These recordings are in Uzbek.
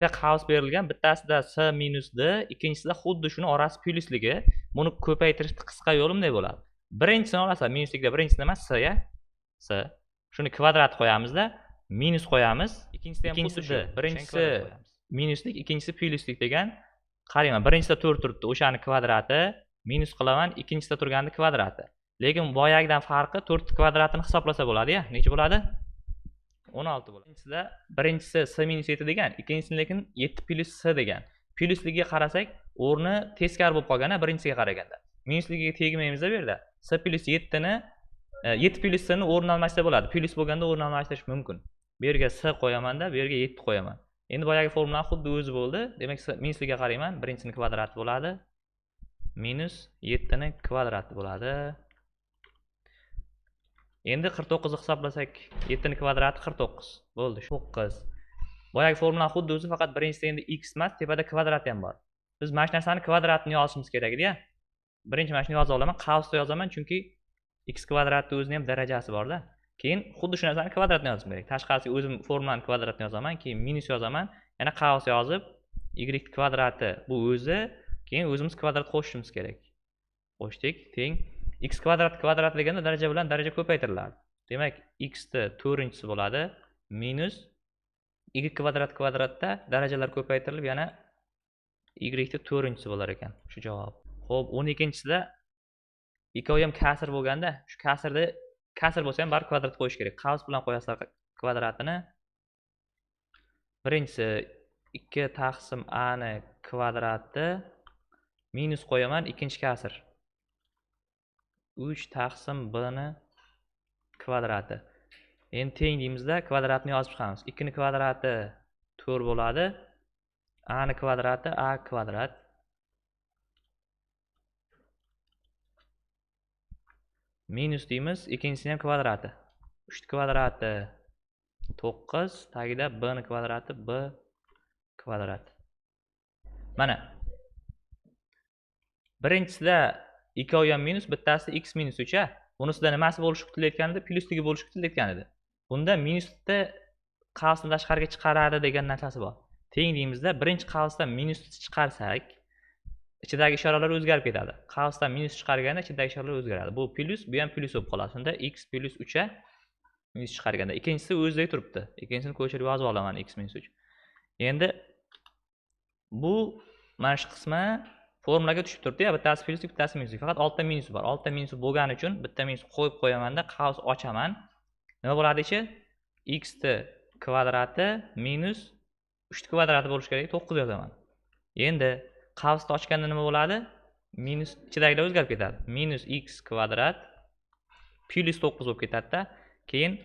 qaus berilgan, bittasida s minus d, ikkinchisida xuddi shuni orasi plyusligi. Buni ko'paytirishning qisqa yo'li bunday bo'ladi. Birinchisini olasan, minuslikda birinchisi nima? S ya. S. Shuni kvadrat qo'yamizda, minus qo'yamiz. Ikkinchisi ham xuddi shu. Birinchisi minuslik, ikkinchisi plyuslik degan. Qarayman, birinchisida 4 turibdi, o'shani kvadrati, minus qilaman, ikkinchisida turgani kvadrati. Lekin boyagidan farqi 4 kvadratini hisoblasa bo'ladi-ya. Necha bo'ladi? 16 bo'ladi. Birinchisi s minus 7 degan, ikkinchisini lekin 7 plus s degan. Plyusligiga qarasak, o'rni teskari bo'lib qolgan, birinchisiga qaraganda. Minusligiga tegmaymiz bu yerda. S plus 7 ni 7 plus s ni o'rni almashtirsa bo'ladi. Plus bo'lganda o'rni almashtirish mumkin. Bu yerga s qo'yaman-da, bu yerga 7 qo'yaman. Endi boyagi formula xuddi o'zi bo'ldi. Demak, minusligiga qarayman, birinchisining kvadrati bo'ladi. Minus 7 ning kvadrati bo'ladi. Endi 49 ni hisoblasak, 7 ning kvadrati 49 bo'ldi. 9. Boyagi formula xuddi o'zi, faqat birinchisida endi x emas, tepada kvadrat ham bor. Biz mana shu narsani kvadratini yozishimiz kerak edi-ya. Birinchi mana shuni yoza olaman, qausda yozaman, chunki x kvadratning o'zining ham darajasi bor-da. Keyin xuddi shu narsani kvadratni yozishim kerak. Tashqarisiga o'zim formulani kvadratini yozaman, keyin minus yozaman, yana qaus yozib, y kvadrati bu o'zi, keyin o'zimiz kvadrat qo'shishimiz kerak. Qo'shdik, teng x kvadrat deganda daraja bilan daraja ko'paytiriladi. Demak, x ni 4-inchisi bo'ladi, minus y kvadratda darajalar ko'paytirilib, yana y ni 4-inchisi bo'lar ekan. Shu javob. Xo'p, 12-chisida ikkovi ham kasr bo'lganda, shu kasr bo'lsa ham bar kvadrat qo'yish kerak. Qaus bilan qo'yasizlar kvadratini. Birinchisi 2 taqsim a ni kvadrati minus qo'yaman, ikkinchi kasr 3 taqsim b ni kvadrati. Endi teng deymizda, kvadratni yozib chiqamiz. 2 ni kvadrati 4 bo'ladi. A ni kvadrati a kvadrat. Minus deymiz, ikkinchisini ham kvadrati. 3 kvadrati 9, tagida b ni kvadrati b kvadrat. Mana. Birinchisida ikkovi ham minus, bittasi x minus 3 a. Bunisida nimasi bo'lishi kutilayotgan edi? Plyusligi bo'lishi kutilayotgan edi. Bunda minusni qausni tashqariga chiqaradi degan narsasi bor. Teng deymizda, birinchi qausdan minusni chiqarsak, ichidagi ishoralar o'zgarib ketadi. Qausdan minus chiqarganda ichidagi ishoralar o'zgaradi. Bu plus, bu ham plus bo'lib qoladi. Shunda x plus 3 a minus chiqarganda. Ikkinchisi o'zidagi turibdi. Ikkinchisini ko'chirib yozib olaman, x minus 3. Endi bu mana shu qismi formulaga tushib turibdi-ya, bittasi plus, bittasi minus. Faqat oltita minus bor. Oltita minus bo'lgani uchun bitta minus qo'yib qo'yaman-da, qaus ochaman. Nima bo'ladi ichi? X ni kvadrati minus 3 kvadrati bo'lishi kerak, 9 yozaman. Endi qausni ochganda nima bo'ladi? Minus ichidagilar o'zgarib ketadi. Minus x kvadrat plus 9 bo'lib ketadi-da. Keyin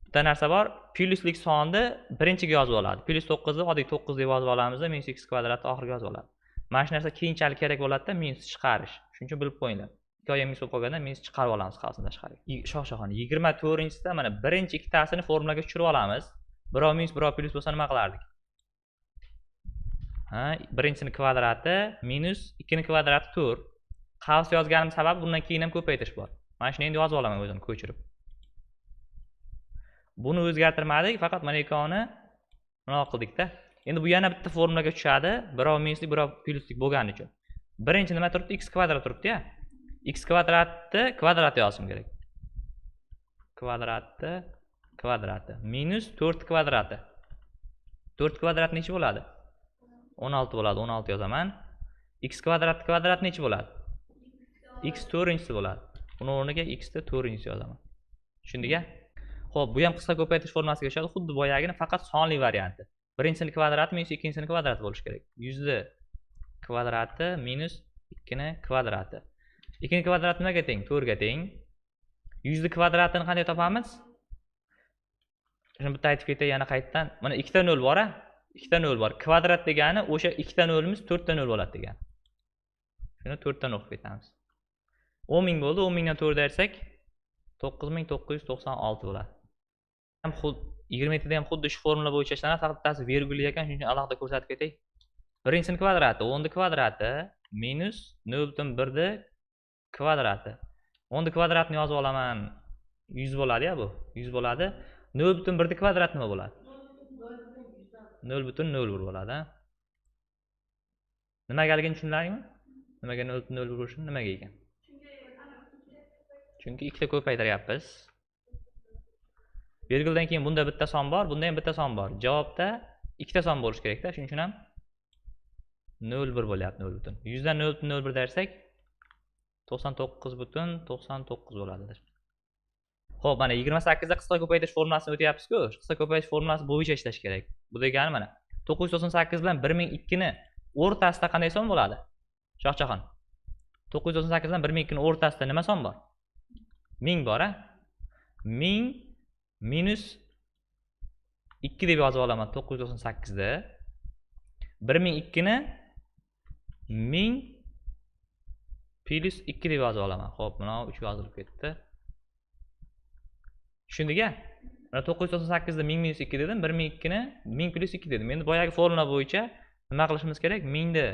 bitta narsa bor, plyuslik sonni birinchiga yozib oladi. Plus 9 ni oddiy 9 deb yozib olamiz, minus x kvadratni oxiriga yozib oladi. Mana shu narsa keyinchalik kerak bo'ladi-da, minus chiqarish. Shuning uchun bilib qo'yinglar. Ikkovi minus bo'lib qolganda minus chiqarib olamiz qausni tashqariga. Shoh-shohona 24-chisida mana birinchi ikkitasini formulaga tushirib olamiz. Birov minus, birov plus bo'lsa nima qilardik? Birinchisining kvadrati minus 2 ning kvadrati 4. Qaus yozganim sabab bundan keyin ham ko'paytirish bor. Mana shuni endi yozib olaman o'zim ko'chirib. Buni o'zgartirmadik, faqat mana ikkovini bunaqa qildik-da. Endi bu yana bitta formulaga tushadi. Birov minuslik, birov plyuslik bo'lgani uchun. Birinchi nima turibdi? X kvadrat turibdi-ya. X kvadratni kvadratga yozishim kerak. Kvadrati minus 4 kvadrati. 4 kvadrat necha bo'ladi? 16 bo'ladi. 16 yozaman. X kvadrat necha bo'ladi? X 4-inchisi bo'ladi. Buni o'rniga x ni 4-inchisi yozaman. Tushundik-a? Xo'p, bu ham qisqa ko'paytirish formulasiga o'xshaydi, xuddi boyagini, faqat sonli varianti. Birinchisining kvadrati minus ikkinchisining kvadrati bo'lishi kerak. 100 ni kvadrati minus 2 ni kvadrati. 2 ni kvadrati nimaga teng? 4 ga teng. 100 ni kvadratini qanday topamiz? Shuni bitta aytib ketay yana qaytadan. Mana 2 ta 0 bor-a? 2 ta 0 bor. Kvadrat degani o'sha 2 ta 0imiz 4 ta 0 bo'ladi degani. Shuni 4 dan o'qib ketamiz. 10.000 bo'ldi. 10.000 dan 4 aytsak 9996 bo'ladi. Ham xuddi 27 da ham xuddi shu formula bo'yicha ishlanadi, faqat bittasi virgul ekan, shuning uchun alohida ko'rsatib ketay. Birinchisining kvadrati 10 ni kvadrati minus 0.1 ni kvadrati. 10 ni kvadratni yozib olaman. 100 bo'ladi-ya bu. 100 bo'ladi. 0.1 ni kvadrat nima bo'ladi? 0,01 bo'ladi. Nimagaligini tushundilaringmi? Nimaga 0,01 bo'lishini nimaga ekan? Chunki ikkita ko'paytiryapmiz. Virguldan keyin bunda bitta son bor, bunda ham bitta son bor. Javobda ikkita son bo'lishi kerak-da, shuning uchun ham 0,1 bo'lyapti 0,1. 100 dan 0,01 dersak 99,99 bo'ladi. Xo'p, mana 28 da qisqa ko'paytirish formulasini o'tyapmiz-ku. Qisqa ko'paytirish formulasi bo'yicha ishlash kerak. Bu degani mana 998 bilan 1002 ni o'rtasida qanday son bo'ladi? Shohjahon. 998 dan 1002 ni o'rtasida nima son bor? 1000 bor-a? 1000 minus 2 deb yozib olaman 998 da. 1002 ni 1000 plus 2 deb yozib olaman. Xo'p, mana 3 yozilib ketdi. Tushundik-a? Mana 998 da 1000 minus 2 dedim, 1002 ni 1000 plus 2 dedim. Endi boyagi formula bo'yicha nima qilishimiz kerak? 1000 ni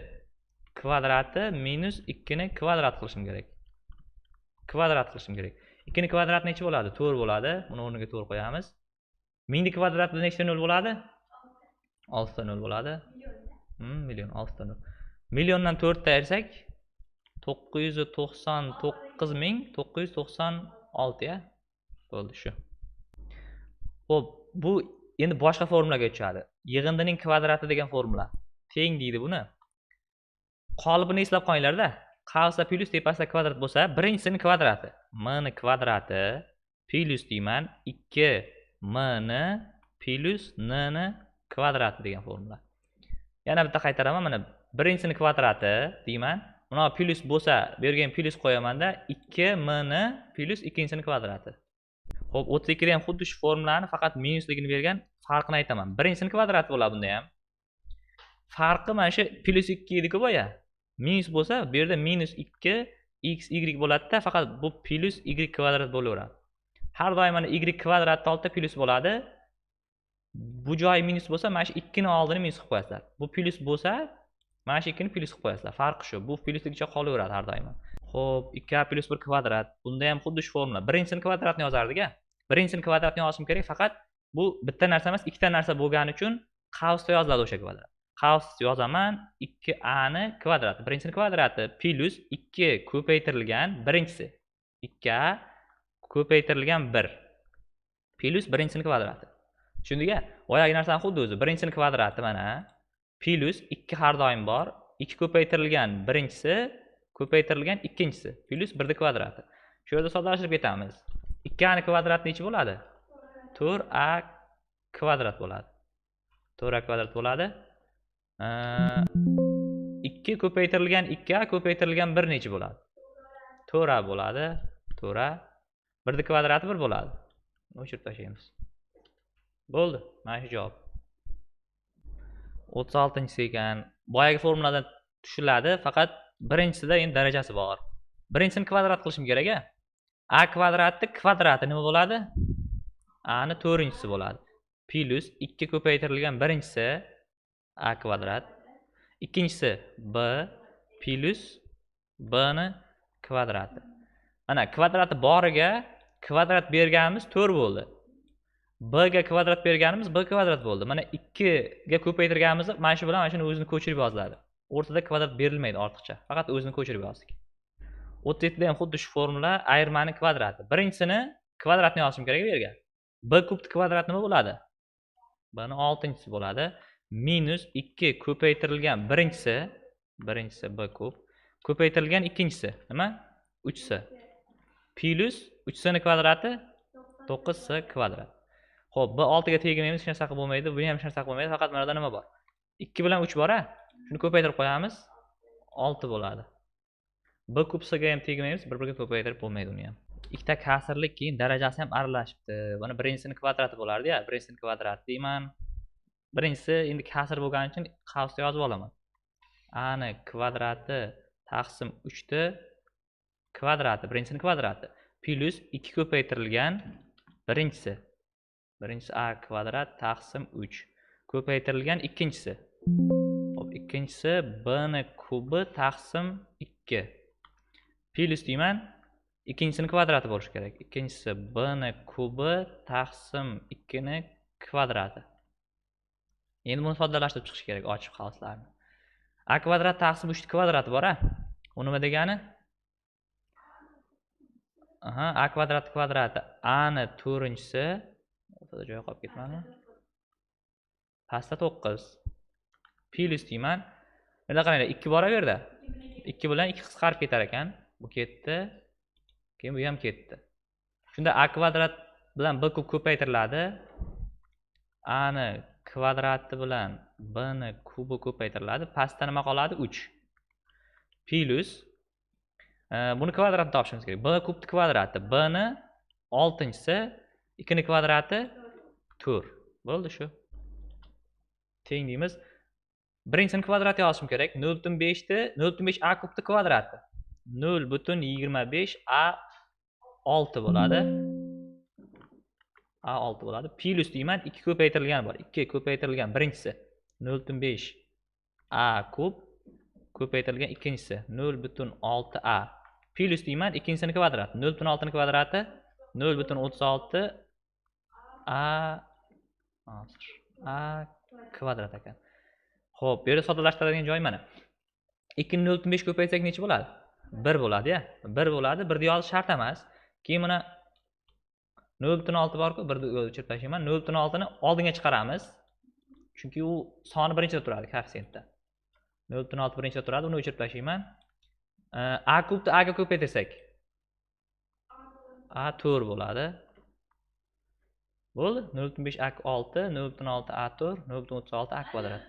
kvadrati minus 2 ni kvadrat qilishim kerak. Kvadrat qilishim kerak. 2 ni kvadrati necha bo'ladi? 4 bo'ladi. Buni o'rniga 4 qo'yamiz. 1000 ni kvadratida nechta 0 bo'ladi? 6 ta 0 bo'ladi. Million 6 ta 0. Milliondan 4 ta ayirsak 999.996 ya. Bo'ldi shu. Xo'p, bu endi boshqa formulaga tushadi. Yig'indining kvadrati degan formula. Teng deydi buni. Qolibini eslab qo'yinglar-da. Qavsda plus tepasida kvadrat bo'lsa, birinchisining kvadrati m ni kvadrati plus deyman 2 m ni plus n ni kvadrati degan formula. Yana bitta qaytaraman, mana birinchisining kvadrati deyman. Mana plus bo'lsa, bu yerga ham plus qo'yaman-da, 2 m ni plus ikkinchisining kvadrati. Xo'p, 32 da ham xuddi shu formulani faqat minusligini bergan, farqini aytaman. Birinchisining kvadrati bo'ladi bunda ham. Farqi mana shu plus 2 edi-ku boya. Minus bo'lsa, bu yerda minus 2 x y bo'ladi-da, faqat bu plus y kvadrat bo'laveradi. Har doim mana y kvadratni oldida plus bo'ladi. Bu joyi minus bo'lsa, mana shu 2 ni oldini minus qilib qo'yasizlar. Bu plus bo'lsa, mana shu 2 ni plus qilib qo'yasizlar. Farqi shu. Bu plusligicha qolaveradi har doim. Xo'p, 2a plus 1 kvadrat. Bunda ham xuddi shu formula. Birinchisining kvadratini yozardik-a. Birinchisining kvadratini yozishim kerak, faqat bu bitta narsa emas, ikkita narsa bo'lgani uchun qavsda yoziladi o'sha kvadrat. Qavs yozaman 2a ni kvadrati. Birinchisining kvadrati plus 2 ko'paytirilgan birinchisi. 2a ko'paytirilgan 1 plus birinchisining kvadrati. Tushundingmi? Boyagi narsani xuddi o'zi. Birinchisining kvadrati mana plus 2 har doim bor. 2 ko'paytirilgan birinchisi ko'paytirilgan ikkinchisi plus 1 ni kvadrati. Shu yerda soddalashtirib ketamiz. 2a ni kvadrati necha bo'ladi? 4a kvadrat bo'ladi. 4a kvadrat bo'ladi. 2 ko'paytirilgan 2a ko'paytirilgan 1 necha bo'ladi? 4a bo'ladi. 4a 1 ni kvadrati 1 bo'ladi. O'chirib tashlaymiz. Bo'ldi. Mana shu javob. 36-si ekan. Boyagi formuladan tushiladi, faqat birinchisida endi darajasi bor. Birinchisini kvadrat qilishim kerak-a. A kvadratni kvadrati nima bo'ladi? A ni 4-inchisi bo'ladi. Plus 2 ko'paytirilgan birinchisi a kvadrat. Ikkinchisi b plus b ni kvadrati. Mana kvadrati boriga kvadrat berganimiz 4 bo'ldi. B ga kvadrat berganimiz b kvadrat bo'ldi. Mana 2 ga ko'paytirganimiz mana shu bilan mana shuni o'zini ko'chirib yoziladi. O'rtada kvadrat berilmaydi ortiqcha. Faqat o'zini ko'chirib yozdik. 37 da ham xuddi shu formula ayirmaning kvadrati. Birinchisini kvadratni yozishim kerak bu yerga. B kubni kvadrati nima bo'ladi? B ni 6-inchisi bo'ladi. Minus 2 ko'paytirilgan birinchisi b kub ko'paytirilgan ikkinchisi nima? 3c plus 3c ni kvadrati 9c kvadrat. Xo'p, b 6 ga tegmaymiz, hech narsa qilib bo'lmaydi. Buni ham hech narsa qilib bo'lmaydi. Faqat mana yerda nima bor? 2 bilan 3 bor-a? Shuni ko'paytirib qo'yamiz. 6 bo'ladi. B kubsiga ham tegmaymiz, bir-biriga ko'paytirib bo'lmaydi uni ham. Ikkita kasrlik keyin darajasi ham aralashibdi. Buni birinchisining kvadrati bo'lardi-ya, birinchisining kvadrati deyman. Birinchisi endi kasr bo'lgani uchun qavsda yozib olaman. A ni kvadrati taqsim 3 ni kvadrati, birinchisining kvadrati plus 2 ko'paytirilgan birinchisi. Birinchisi a kvadrat taqsim 3 ko'paytirilgan ikkinchisi. Xo'p, ikkinchisi b ni kubi taqsim 2. Plus deyman, ikkinchisining kvadrati bo'lishi kerak. Ikkinchisi b ni kubi taqsim 2 ni kvadrati. Endi buni soddalashtirib chiqish kerak ochiq qavslarni. A kvadrat taqsim 3 kvadrati bor a. U nima degani? Aha, a kvadrat kvadrati a ni 4-chisi, o'rtada joy qolib ketmadimi? Pastda 9. Plus deyman. Mana qaranglar, 2 bor bu yerda. 2 bilan 2 qisqarib ketar ekan. Bu ketdi. Keyin bu ham ketdi. Shunda a kvadrat bilan b kub ko'paytiriladi. A ni kvadrati bilan b ni kubi ko'paytiriladi. Pastda nima qoladi? 3. Plus buni kvadratini topishimiz kerak. B kubni kvadrati, b ni 6-chisi, 2 ni kvadrati 4. Bo'ldi shu. Teng deymiz. Birinchisini kvadratiga olishim kerak. 0.5 ni 0.5 a kubni kvadrati. 0.25 a 6 bo'ladi. A 6 bo'ladi. Plus deyman, 2 ko'paytirilgan bor. 2 ko'paytirilgan birinchisi 0.5 a kub ko'paytirilgan ikkinchisi 0.6 a. Plus deyman, ikkinchisini kvadrati 0.6 ni kvadrati 0.36 a kvadrat ekan. Xo'p, bu yerda soddalashtiradigan joy mana. 2 ni 0.5 ko'paytsak necha bo'ladi? 1 bo'ladi-ya. 1 bo'ladi. 1 ni yozish shart emas. Keyin mana 0.6 bor-ku, 1 ni o'chirib tashlayman. 0.6 ni oldinga chiqaramiz. Chunki u soni birinchida turadi koeffitsiyentda. 0.6 birinchida turadi, uni o'chirib tashlayman. A kubni a ga ko'paytirsak a 4 bo'ladi. Bo'ldi. 0.5 a 6, 0.6 a 4, 0.36 a kvadrat.